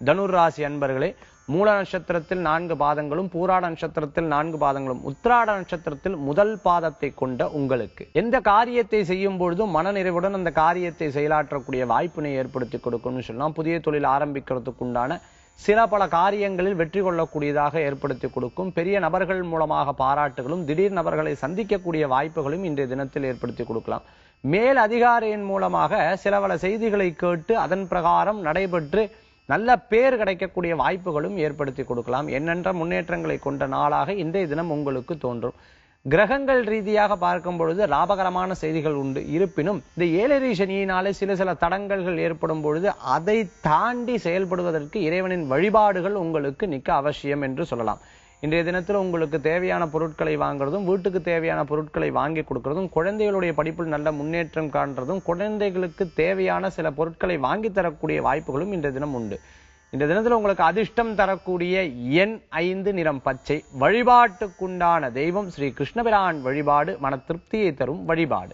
தனுர் ராசி அன்பர்களே, மூல நட்சத்திரத்தில் 4 பாதங்களும், பூராட நட்சத்திரத்தில் 4 பாதங்களும், உத்திராட நட்சத்திரத்தில் முதல் பாதத்தை கொண்ட உங்களுக்கு எந்த காரியத்தை செய்யும் பொழுதும் மனநிறைவுடன் அந்த காரியத்தை செயலாற்றக்கூடிய வாய்ப்பினை ஏற்படுத்தி கொடுக்கும்னு சொல்லலாம். புதிய தொழில் ஆரம்பிக்கிறதுக்கு உண்டான சில பல காரியங்களில் வெற்றி கொள்ளக்கூடியதாக ஏற்படுத்தி கொடுக்கும். பெரிய நபர்கள் மூலமாக பாராட்டுகளும், திடீர் நபர்களை சந்திக்கக்கூடிய வாய்ப்புகளும் இன்றைய தினத்தில் ஏற்படுத்தி கொடுக்கலாம். மேல் அதிகாரியின் மூலமாக சில பல செய்திகளை கேட்டு அதன் பிரகாரம் நடைபெற்று நல்ல பேர் கிடைக்கக்கூடிய வாய்ப்புகளும் ஏற்படுத்தி கொடுக்கலாம். எண்ணற்ற முன்னேற்றங்களை கொண்ட நாளாக இன்றைய தினம் உங்களுக்கு தோன்றும். கிரகங்கள் ரீதியாக பார்க்கும் பொழுது லாபகரமான செய்திகள் உண்டு. இருப்பினும் இந்த ஏழரை சனியினாலே சில தடங்கல்கள் ஏற்படும் பொழுது அதை தாண்டி செயல்படுவதற்கு இறைவனின் வழிபாடுகள் உங்களுக்கு நிற்க அவசியம் என்று சொல்லலாம். இன்றைய தினத்தில் உங்களுக்கு தேவையான பொருட்களை வாங்குறதும், வீட்டுக்கு தேவையான பொருட்களை வாங்கி கொடுக்கறதும், குழந்தைகளுடைய படிப்பில் நல்ல முன்னேற்றம் காண்றதும், குழந்தைகளுக்கு தேவையான சில பொருட்களை வாங்கி தரக்கூடிய வாய்ப்புகளும் இன்றைய தினம் உண்டு. இந்த தினத்தில் உங்களுக்கு அதிர்ஷ்டம் தரக்கூடிய எண் 5, நிறம் பச்சை. வழிபாட்டுக்குண்டான தெய்வம் ஸ்ரீ கிருஷ்ணபிரான் வழிபாடு மன திருப்தியை தரும் வழிபாடு.